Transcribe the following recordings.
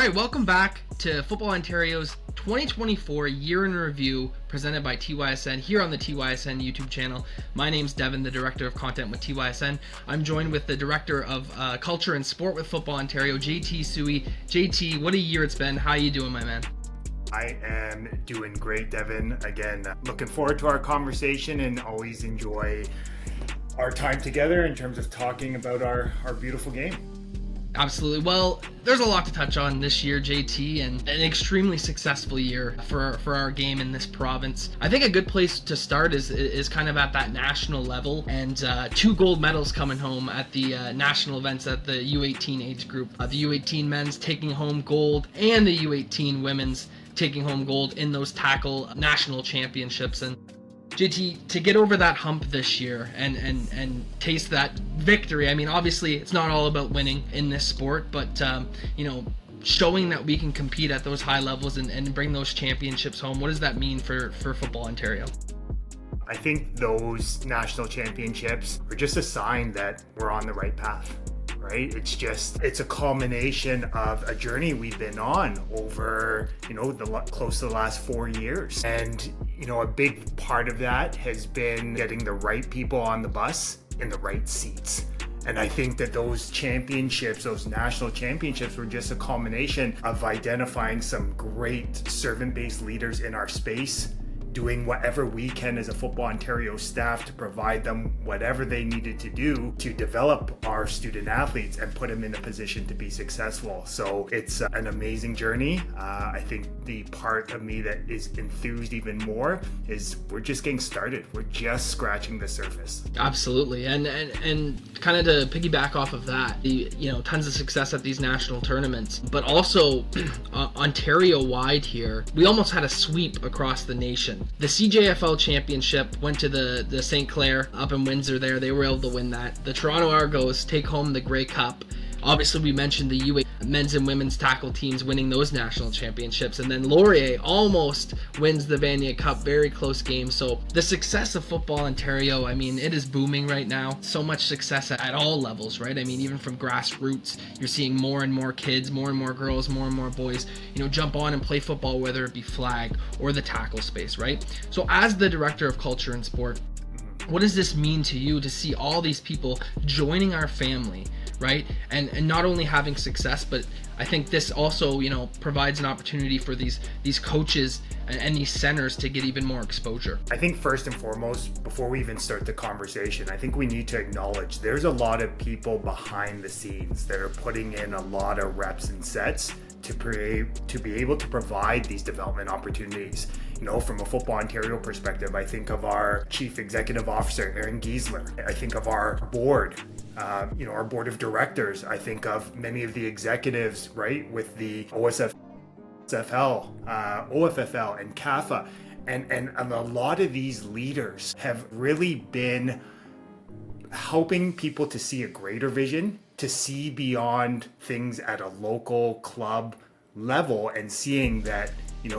right, welcome back to Football Ontario's 2024 Year in Review presented by TYSN here on the TYSN YouTube channel. My name's Devin, the Director of Content with TYSN. I'm joined with the Director of Culture and Sport with Football Ontario, JT Suey. JT, what a year it's been. How you doing, my man? I am doing great, Devin. Again, looking forward to our conversation and always enjoy our time together in terms of talking about our beautiful game. Absolutely. Well, there's a lot to touch on this year, JT, and an extremely successful year for our game in this province. I think a good place to start is kind of at that national level, and 2 gold medals coming home at the national events at the U18 age group. The U18 men's taking home gold, and the U18 women's taking home gold in those tackle national championships. And JT, to get over that hump this year and taste that victory, I mean, obviously it's not all about winning in this sport, but showing that we can compete at those high levels and bring those championships home, what does that mean for Football Ontario? I think those national championships are just a sign that we're on the right path. Right? It's a culmination of a journey we've been on over, close to the last 4 years. And, a big part of that has been getting the right people on the bus in the right seats. And I think that those championships, those national championships, were just a culmination of identifying some great servant-based leaders in our space, doing whatever we can as a Football Ontario staff to provide them whatever they needed to do to develop our student athletes and put them in a position to be successful. So it's an amazing journey. I think the part of me that is enthused even more is we're just getting started. We're just scratching the surface. Absolutely. And kind of to piggyback off of that, tons of success at these national tournaments, but also Ontario-wide here, we almost had a sweep across the nation. The CJFL Championship went to the St. Clair up in Windsor there. They were able to win that. The Toronto Argos take home the Grey Cup. Obviously, we mentioned the U8 men's and women's tackle teams winning those national championships. And then Laurier almost wins the Vanier Cup. Very close game. So the success of Football Ontario, I mean, it is booming right now. So much success at all levels, right? I mean, even from grassroots, you're seeing more and more kids, more and more girls, more and more boys, jump on and play football, whether it be flag or the tackle space, right? So as the Director of Culture and Sport, what does this mean to you to see all these people joining our family, right? And not only having success, but I think this also, provides an opportunity for these coaches and these centers to get even more exposure. I think first and foremost, before we even start the conversation, I think we need to acknowledge there's a lot of people behind the scenes that are putting in a lot of reps and sets to be able to provide these development opportunities. From a Football Ontario perspective, I think of our Chief Executive Officer, Aaron Giesler. I think of our board, our board of directors. I think of many of the executives, right, with the OFFL, OFFL, and CAFA. And a lot of these leaders have really been helping people to see a greater vision, to see beyond things at a local club level and seeing that,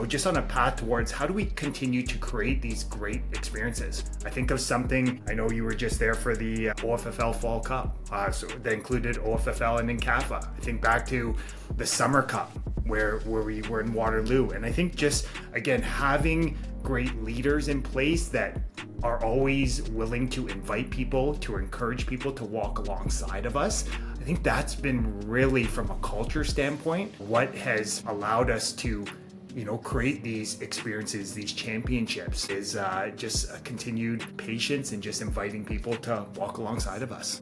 just on a path towards how do we continue to create these great experiences. I think of something, I know you were just there for the OFFL Fall Cup, so that included OFFL and CAFA. I think back to the Summer Cup where we were in Waterloo. And I think just, again, having great leaders in place that are always willing to invite people, to encourage people to walk alongside of us. I think that's been really, from a culture standpoint, what has allowed us to create these experiences, these championships, is just a continued patience and just inviting people to walk alongside of us.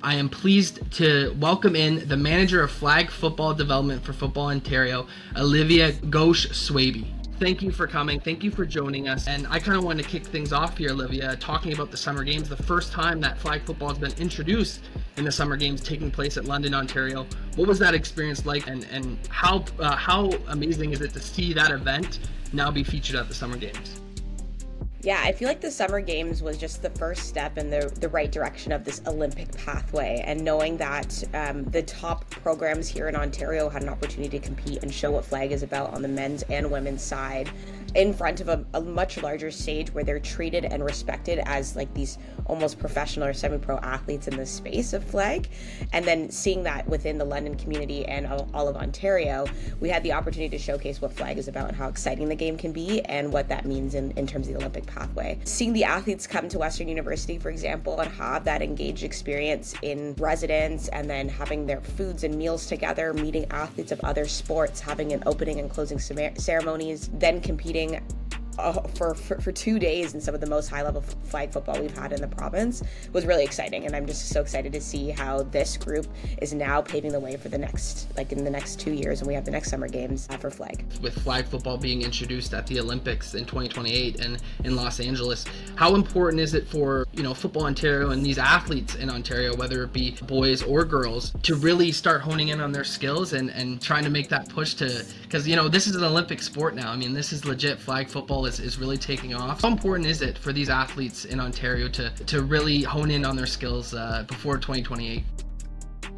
I am pleased to welcome in the Manager of Flag Football Development for Football Ontario, Olivia Ghosh-Swaby. Thank you for coming. Thank you for joining us. And I kind of want to kick things off here, Olivia, talking about the Summer Games, the first time that flag football has been introduced in the Summer Games taking place at London, Ontario. What was that experience like, and how amazing is it to see that event now be featured at the Summer Games? Yeah, I feel like the Summer Games was just the first step in the right direction of this Olympic pathway, and knowing that the top programs here in Ontario had an opportunity to compete and show what flag is about on the men's and women's side in front of a much larger stage where they're treated and respected as like these almost professional or semi-pro athletes in the space of flag. And then seeing that within the London community and all of Ontario, we had the opportunity to showcase what flag is about and how exciting the game can be and what that means in terms of the Olympic pathway. Seeing the athletes come to Western University, for example, and have that engaged experience in residence, and then having their foods and meals together, meeting athletes of other sports, having an opening and closing ceremonies, then competing for 2 days in some of the most high-level flag football we've had in the province was really exciting. And I'm just so excited to see how this group is now paving the way for in the next 2 years, and we have the next summer games for flag. With flag football being introduced at the Olympics in 2028 and in Los Angeles, how important is it for, Football Ontario and these athletes in Ontario, whether it be boys or girls, to really start honing in on their skills and trying to make that push to, because, this is an Olympic sport now. I mean, this is legit. Flag football is really taking off. How important is it for these athletes in Ontario to really hone in on their skills before 2028?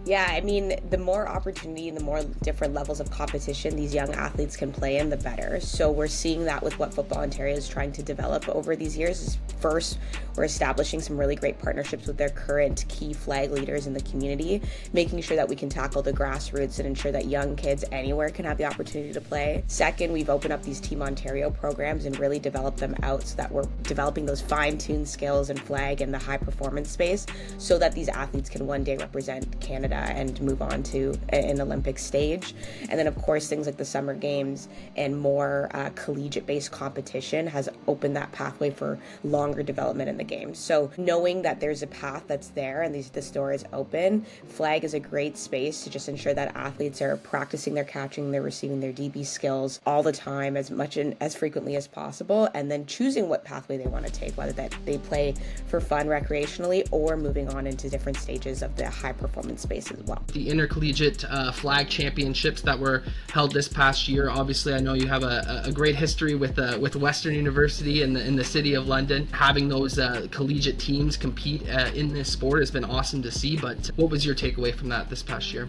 Yeah, I mean, the more opportunity and the more different levels of competition these young athletes can play in, the better. So we're seeing that with what Football Ontario is trying to develop over these years. First, we're establishing some really great partnerships with their current key flag leaders in the community, making sure that we can tackle the grassroots and ensure that young kids anywhere can have the opportunity to play. Second, we've opened up these Team Ontario programs and really developed them out so that we're developing those fine-tuned skills in flag and the high-performance space so that these athletes can one day represent Canada and move on to an Olympic stage. And then, of course, things like the summer games and more collegiate-based competition has opened that pathway for longer development in the game. So knowing that there's a path that's there and this door is open, flag is a great space to just ensure that athletes are practicing their catching, they're receiving their DB skills all the time, as much and as frequently as possible, and then choosing what pathway they want to take, whether that they play for fun recreationally or moving on into different stages of the high-performance space as well. The intercollegiate flag championships that were held this past year, obviously I know you have a great history with Western University in the city of London. Having those collegiate teams compete in this sport has been awesome to see, but what was your takeaway from that this past year?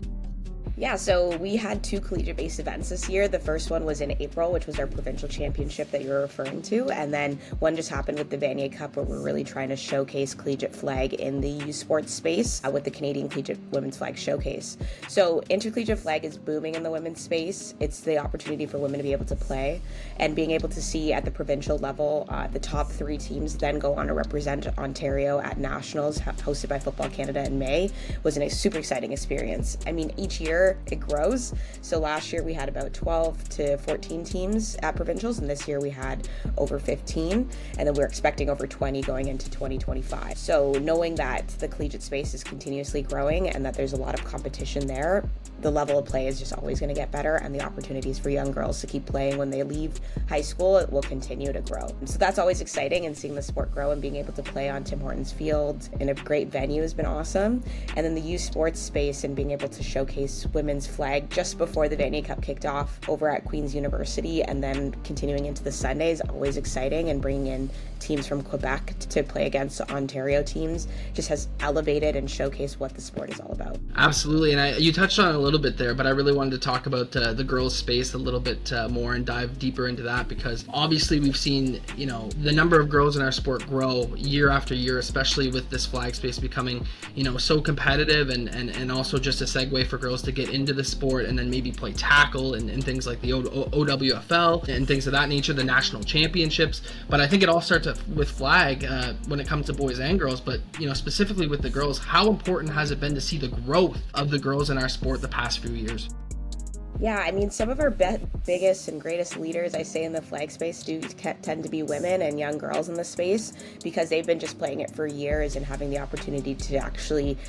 Yeah, so we had 2 collegiate-based events this year. The first one was in April, which was our provincial championship that you're referring to, and then one just happened with the Vanier Cup, where we're really trying to showcase collegiate flag in the youth sports space with the Canadian Collegiate Women's Flag Showcase. So intercollegiate flag is booming in the women's space. It's the opportunity for women to be able to play, and being able to see at the provincial level the top 3 teams then go on to represent Ontario at nationals hosted by Football Canada in May was a super exciting experience. I mean, each year it grows. So last year we had about 12 to 14 teams at provincials, and this year we had over 15, and then we're expecting over 20 going into 2025. So knowing that the collegiate space is continuously growing and that there's a lot of competition there, the level of play is just always going to get better, and the opportunities for young girls to keep playing when they leave high school, it will continue to grow. So that's always exciting, and seeing the sport grow and being able to play on Tim Hortons Field in a great venue has been awesome. And then the youth sports space and being able to showcase women's flag just before the Vanier Cup kicked off over at Queen's University, and then continuing into the Sundays, always exciting, and bringing in teams from Quebec to play against Ontario teams just has elevated and showcased what the sport is all about. Absolutely, and you touched on it a little bit there, but I really wanted to talk about the girls' space a little bit more and dive deeper into that, because obviously we've seen the number of girls in our sport grow year after year, especially with this flag space becoming so competitive and also just a segue for girls to get into the sport and then maybe play tackle and things like the OWFL and things of that nature, the national championships. But I think it all starts with flag when it comes to boys and girls, but specifically with the girls, how important has it been to see the growth of the girls in our sport the past few years? Yeah, I mean, some of our biggest and greatest leaders, I say, in the flag space do tend to be women and young girls in the space, because they've been just playing it for years and having the opportunity to actually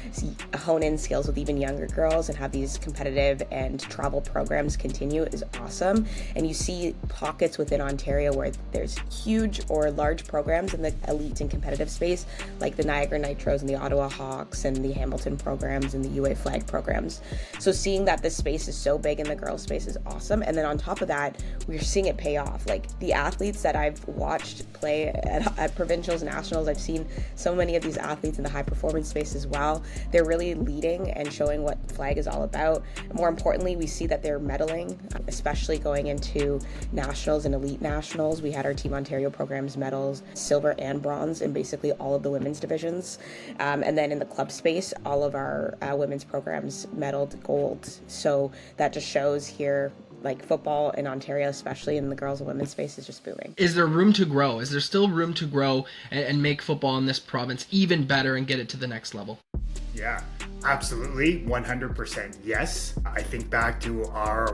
hone in skills with even younger girls and have these competitive and travel programs continue is awesome. And you see pockets within Ontario where there's huge or large programs in the elite and competitive space, like the Niagara Nitros and the Ottawa Hawks and the Hamilton programs and the UA flag programs. So seeing that this space is so big in the girls space is awesome. And then on top of that, we're seeing it pay off. Like the athletes that I've watched play at provincials, nationals, I've seen so many of these athletes in the high performance space as well. They're really leading and showing what flag is all about. More importantly, we see that they're medaling, especially going into nationals and elite nationals. We had our Team Ontario programs medals, silver and bronze in basically all of the women's divisions. And then in the club space, all of our women's programs medaled gold. So that just shows here, like football in Ontario, especially in the girls and women's space, is just booming. Is there room to grow? Is there still room to grow and make football in this province even better and get it to the next level? Yeah, absolutely. 100% yes. I think back to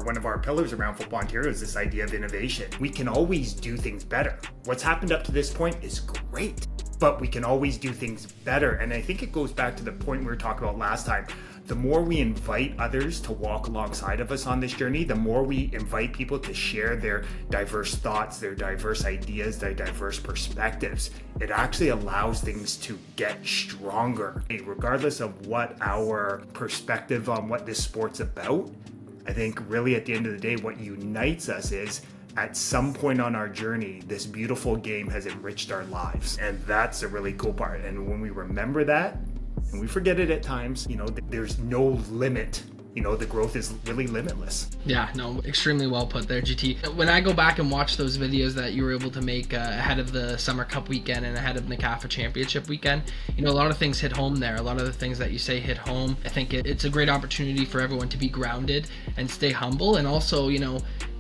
one of our pillars around Football Ontario is this idea of innovation. We can always do things better. What's happened up to this point is great, but we can always do things better. And I think it goes back to the point we were talking about last time. The more we invite others to walk alongside of us on this journey, the more we invite people to share their diverse thoughts, their diverse ideas, their diverse perspectives, it actually allows things to get stronger. Regardless of what our perspective on what this sport's about, I think really at the end of the day, what unites us is at some point on our journey, this beautiful game has enriched our lives. And that's a really cool part. And when we remember that, and we forget it at times, there's no limit. The growth is really limitless. Yeah, no, extremely well put there, GT. When I go back and watch those videos that you were able to make ahead of the Summer Cup weekend and ahead of NCAFA Championship weekend, a lot of things hit home there. A lot of the things that you say hit home. I think it's a great opportunity for everyone to be grounded and stay humble, and also,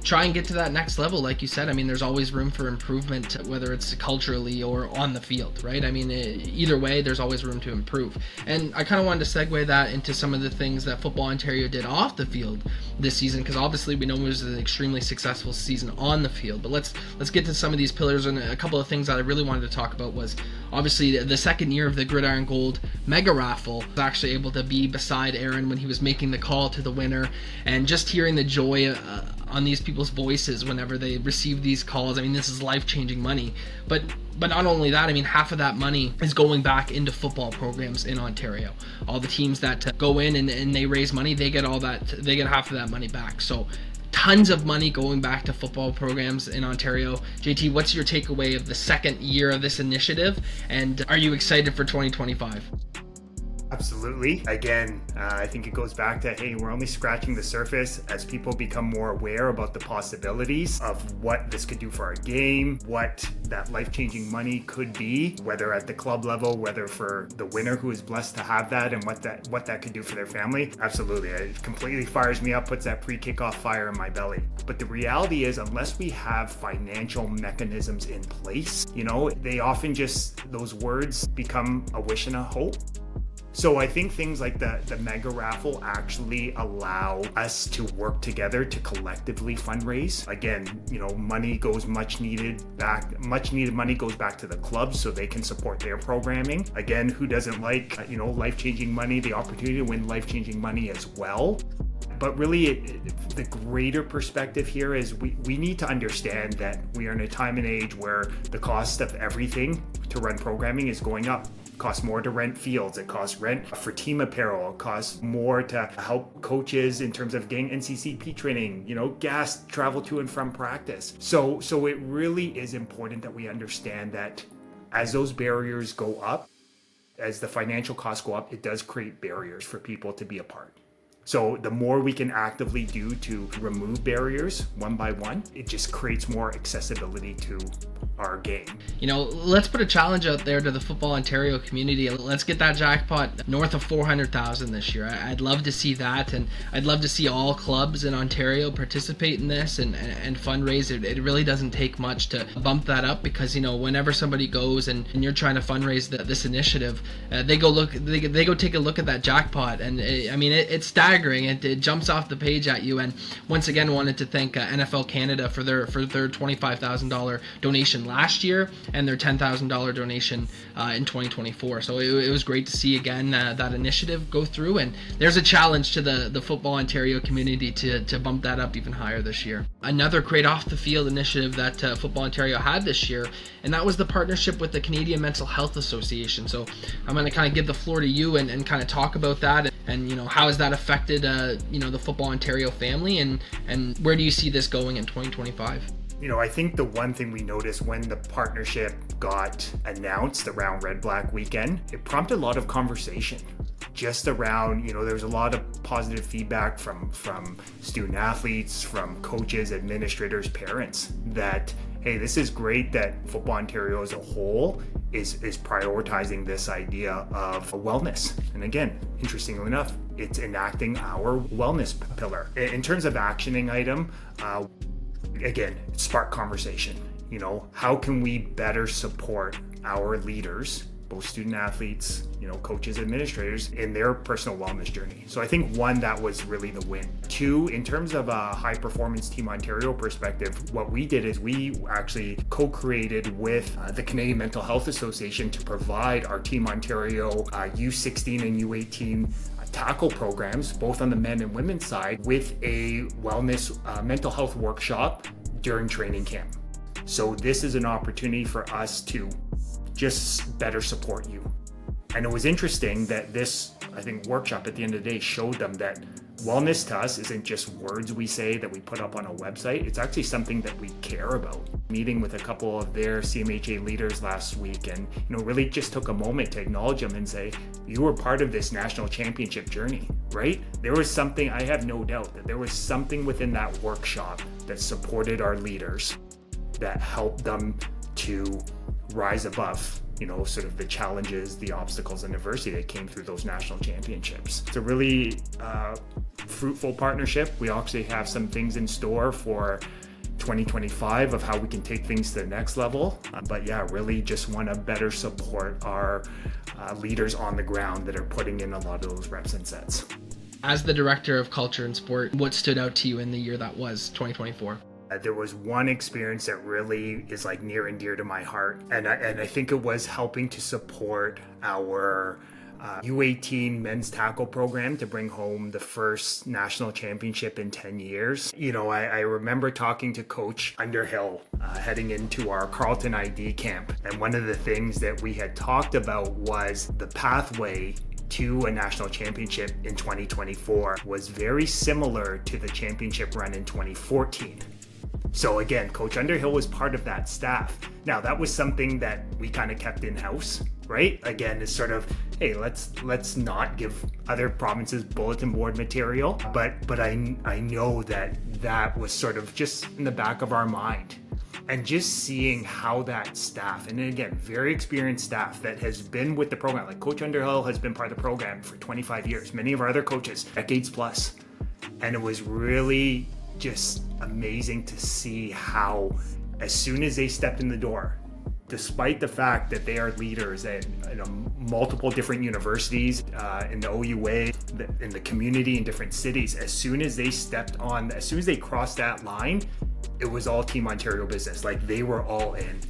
try and get to that next level. Like you said, there's always room for improvement, whether it's culturally or on the field, right? Either way, there's always room to improve. And I kind of wanted to segue that into some of the things that Football Ontario did off the field this season, because obviously we know it was an extremely successful season on the field. But let's get to some of these pillars, and a couple of things that I really wanted to talk about was obviously the second year of the Gridiron Gold Mega Raffle. I was actually able to be beside Aaron when he was making the call to the winner, and just hearing the joy on these people's voices whenever they receive these calls. This is life-changing money. But not only that, half of that money is going back into football programs in Ontario. All the teams that go in and they raise money, they get half of that money back. So tons of money going back to football programs in Ontario. JT, what's your takeaway of the second year of this initiative, and are you excited for 2025? Absolutely. Again, I think it goes back to, hey, we're only scratching the surface as people become more aware about the possibilities of what this could do for our game, what that life-changing money could be, whether at the club level, whether for the winner who is blessed to have that, and what that could do for their family. Absolutely. It completely fires me up, puts that pre-kickoff fire in my belly. But the reality is, unless we have financial mechanisms in place, they often just, those words become a wish and a hope. So I think things like the mega raffle actually allow us to work together to collectively fundraise. Again, money goes much needed money goes back to the clubs so they can support their programming. Again, who doesn't like, life-changing money, the opportunity to win life-changing money as well. But really, the greater perspective here is we need to understand that we are in a time and age where the cost of everything to run programming is going up. It costs more to rent fields, it costs rent for team apparel, it costs more to help coaches in terms of getting NCCP training, gas, travel to and from practice. So it really is important that we understand that as those barriers go up, as the financial costs go up, it does create barriers for people to be a part. So the more we can actively do to remove barriers one by one, it just creates more accessibility to our game. Let's put a challenge out there to the Football Ontario community. Let's get that jackpot north of 400,000 this year. I'd love to see that, and I'd love to see all clubs in Ontario participate in this and fundraise. It really doesn't take much to bump that up, because whenever somebody goes and you're trying to fundraise this initiative, they go take a look at that jackpot, and it's staggering. It jumps off the page at you. And once again, wanted to thank NFL Canada for their $25,000 donation last year and their $10,000 donation in 2024. So it was great to see again that initiative go through, and there's a challenge to the Football Ontario community to bump that up even higher this year. Another great off the field initiative that Football Ontario had this year, and that was the partnership with the Canadian Mental Health Association. So I'm going to kind of give the floor to you and kind of talk about that, and how has that affected impacted, the Football Ontario family, and where do you see this going in 2025? I think the one thing we noticed when the partnership got announced around Red Black Weekend, it prompted a lot of conversation just around, there was a lot of positive feedback from student athletes, from coaches, administrators, parents, that, hey, this is great that Football Ontario as a whole is prioritizing this idea of wellness. And again, interestingly enough, it's enacting our wellness pillar. In terms of actioning item, again, spark conversation. How can we better support our leaders, both student athletes, coaches, administrators, in their personal wellness journey? So I think one, that was really the win. Two, in terms of a high performance Team Ontario perspective, what we did is we actually co-created with the Canadian Mental Health Association to provide our Team Ontario U16 and U18 tackle programs, both on the men and women's side, with a wellness mental health workshop during training camp. So this is an opportunity for us to just better support you. And it was interesting that this, I think, workshop at the end of the day showed them that wellness to us isn't just words we say that we put up on a website. It's actually something that we care about. Meeting with a couple of their CMHA leaders last week, and really just took a moment to acknowledge them and say, you were part of this national championship journey, right? There was something, I have no doubt that there was something within that workshop that supported our leaders, that helped them to rise above sort of the challenges, the obstacles, and adversity that came through those national championships. It's a really fruitful partnership. We actually have some things in store for 2025 of how we can take things to the next level. But yeah, really just want to better support our leaders on the ground that are putting in a lot of those reps and sets. As the Director of Culture and Sport, what stood out to you in the year that was 2024? There was one experience that really is like near and dear to my heart, and I think it was helping to support our U18 men's tackle program to bring home the first national championship in 10 years. I remember talking to Coach Underhill heading into our Carleton ID camp, and one of the things that we had talked about was the pathway to a national championship in 2024 was very similar to the championship run in 2014. So again, Coach Underhill was part of that staff. Now that was something that we kind of kept in-house, right? Again, it's sort of, hey, let's not give other provinces bulletin board material, but I know that was sort of just in the back of our mind. And just seeing how that staff, and again, very experienced staff that has been with the program, like Coach Underhill has been part of the program for 25 years, many of our other coaches, decades plus. And it was really just amazing to see how, as soon as they stepped in the door, despite the fact that they are leaders at multiple different universities, in the OUA, in the community, in different cities, as soon as they crossed that line, it was all Team Ontario business. Like, they were all in.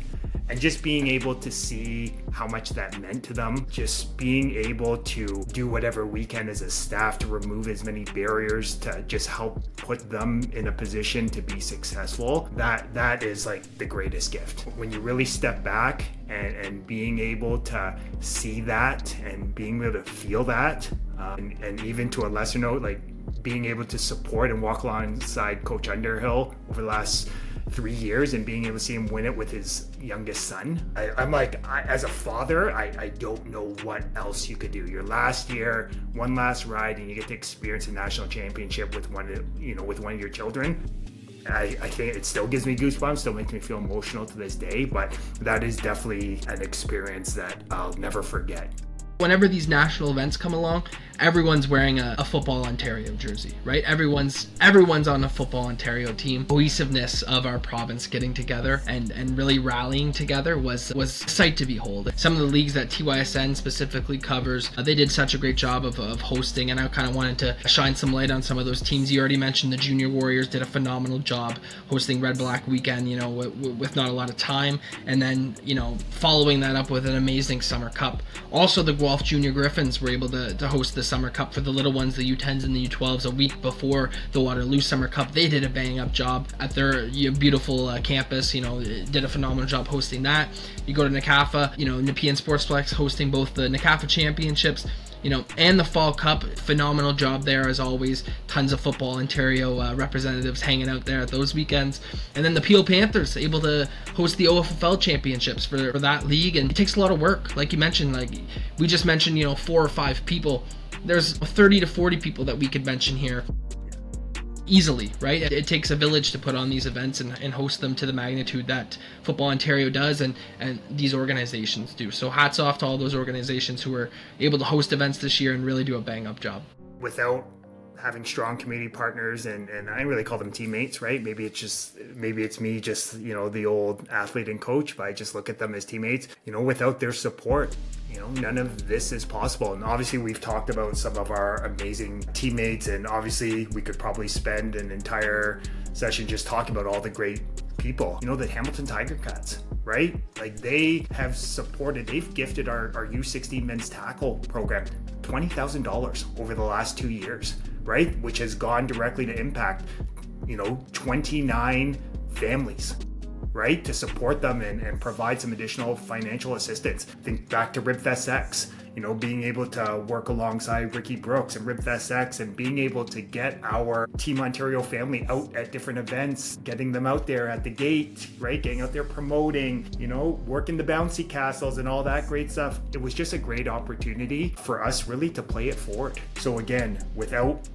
And just being able to see how much that meant to them, just being able to do whatever we can as a staff to remove as many barriers to just help put them in a position to be successful, that is like the greatest gift. When you really step back and being able to see that and being able to feel that, and even to a lesser note, like being able to support and walk alongside Coach Underhill over the last 3 years and being able to see him win it with his youngest son. I'm like, as a father, I don't know what else you could do. Your last year, one last ride, and you get to experience a national championship with one of your children. I think it still gives me goosebumps, still makes me feel emotional to this day, but that is definitely an experience that I'll never forget. Whenever these national events come along, everyone's wearing a Football Ontario jersey, right? Everyone's on a Football Ontario team. Cohesiveness of our province getting together and really rallying together was a sight to behold. Some of the leagues that TYSN specifically covers, they did such a great job of hosting, and I kind of wanted to shine some light on some of those teams. You already mentioned the Junior Warriors did a phenomenal job hosting Red Black Weekend, with not a lot of time, and then, following that up with an amazing Summer Cup. Also, the Guelph Junior Griffins were able to host the Summer Cup for the little ones, the U10s and the U12s, a week before the Waterloo Summer Cup. They did a bang up job at their beautiful campus, did a phenomenal job hosting that. You go to NACAFA, Nepean Sportsplex hosting both the NACAFA championships, and the Fall Cup, phenomenal job there as always. Tons of Football Ontario representatives hanging out there at those weekends. And then the Peel Panthers able to host the OFFL championships for that league, and it takes a lot of work. Like you mentioned, like we just mentioned, 4 or 5 people. There's 30 to 40 people that we could mention here easily, right? It takes a village to put on these events and host them to the magnitude that Football Ontario does and these organizations do. So hats off to all those organizations who were able to host events this year and really do a bang-up job. Without having strong community partners, and I really call them teammates, right? Maybe it's me, just, the old athlete and coach, but I just look at them as teammates. Without their support, none of this is possible. And obviously we've talked about some of our amazing teammates, and obviously we could probably spend an entire session just talking about all the great people. The Hamilton Tiger Cats, right? Like they've gifted our U16 men's tackle program $20,000 over the last 2 years, right? Which has gone directly to impact, 29 families, right? To support them and provide some additional financial assistance. Think back to Ribfest X, being able to work alongside Ricky Brooks and Ribfest X, and being able to get our Team Ontario family out at different events, getting them out there at the gate, right? Getting out there promoting, working the bouncy castles and all that great stuff. It was just a great opportunity for us really to play it forward. So again, without,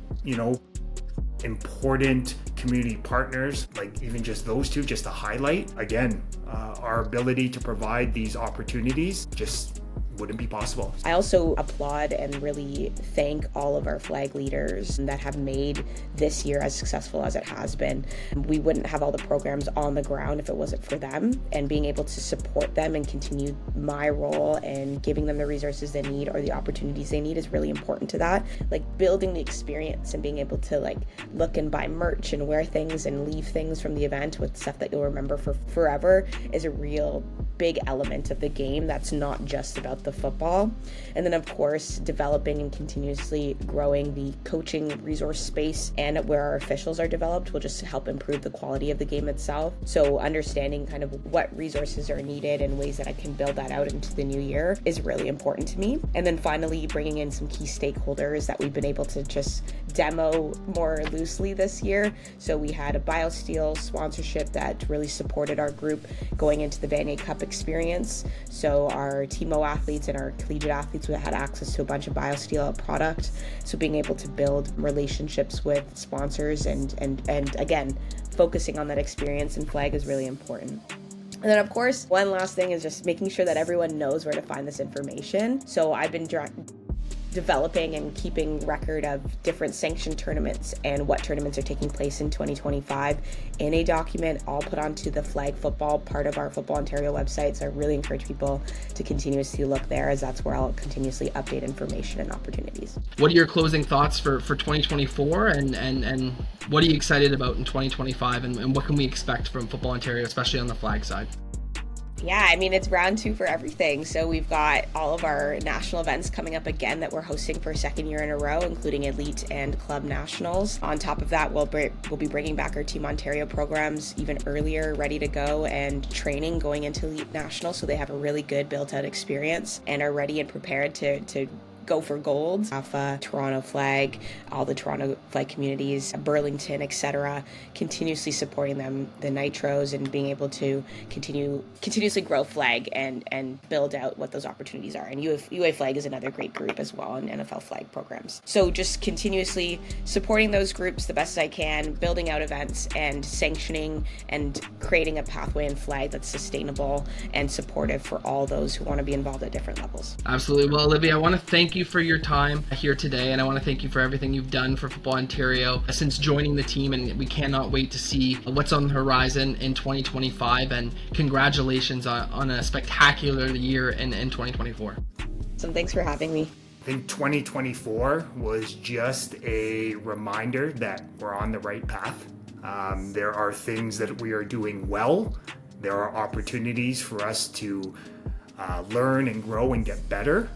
important community partners, like even just those two, just to highlight, again, our ability to provide these opportunities just wouldn't be possible. I also applaud and really thank all of our flag leaders that have made this year as successful as it has been. We wouldn't have all the programs on the ground if it wasn't for them, and being able to support them and continue my role and giving them the resources they need or the opportunities they need is really important to that. Like building the experience and being able to look and buy merch and wear things and leave things from the event with stuff that you'll remember for forever is a real big element of the game that's not just about the football. And then of course developing and continuously growing the coaching resource space and where our officials are developed will just help improve the quality of the game itself. So understanding kind of what resources are needed and ways that I can build that out into the new year is really important to me. And then finally bringing in some key stakeholders that we've been able to just demo more loosely this year. So we had a BioSteel sponsorship that really supported our group going into the Vanier Cup experience. So our TMO athletes and our collegiate athletes had access to a bunch of BioSteel product. So being able to build relationships with sponsors and again, focusing on that experience in flag is really important. And then of course, one last thing is just making sure that everyone knows where to find this information. So I've been developing and keeping record of different sanctioned tournaments and what tournaments are taking place in 2025 in a document all put onto the flag football part of our Football Ontario website. So I really encourage people to continuously look there, as that's where I'll continuously update information and opportunities. What are your closing thoughts for 2024 and what are you excited about in 2025 and what can we expect from Football Ontario, especially on the flag side? Yeah, I mean, it's round 2 for everything. So we've got all of our national events coming up again that we're hosting for a second year in a row, including elite and club nationals. On top of that, we'll be bringing back our Team Ontario programs even earlier, ready to go, and training going into elite nationals, so they have a really good built-out experience and are ready and prepared to go for gold. Alpha, Toronto Flag, all the Toronto Flag communities, Burlington, etc., continuously supporting them, the Nitros, and being able to continuously grow flag and build out what those opportunities are. And UA Flag is another great group as well, and NFL Flag programs. So just continuously supporting those groups the best as I can, building out events and sanctioning and creating a pathway in flag that's sustainable and supportive for all those who want to be involved at different levels. Absolutely. Well, Olivia, I want to thank you for your time here today, and I want to thank you for everything you've done for Football Ontario since joining the team, and we cannot wait to see what's on the horizon in 2025, and congratulations on a spectacular year in 2024. So thanks for having me. I think 2024 was just a reminder that we're on the right path. There are things that we are doing well. There are opportunities for us to learn and grow and get better.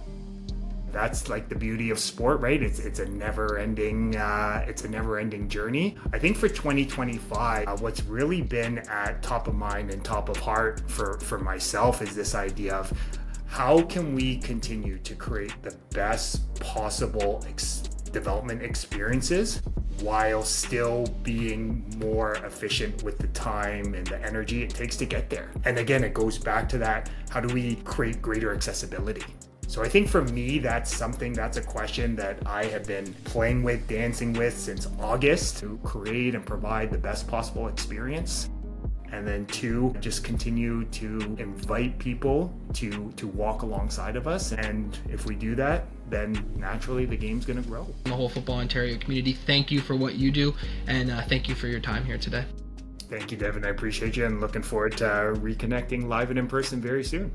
That's like the beauty of sport, right? It's a never-ending journey. I think for 2025, what's really been at top of mind and top of heart for myself is this idea of how can we continue to create the best possible development experiences while still being more efficient with the time and the energy it takes to get there? And again, it goes back to that, how do we create greater accessibility? So I think for me, that's a question that I have been playing with, dancing with since August to create and provide the best possible experience. And then 2, just continue to invite people to walk alongside of us. And if we do that, then naturally the game's going to grow. The whole Football Ontario community, thank you for what you do, and thank you for your time here today. Thank you, Devin. I appreciate you, and looking forward to reconnecting live and in person very soon.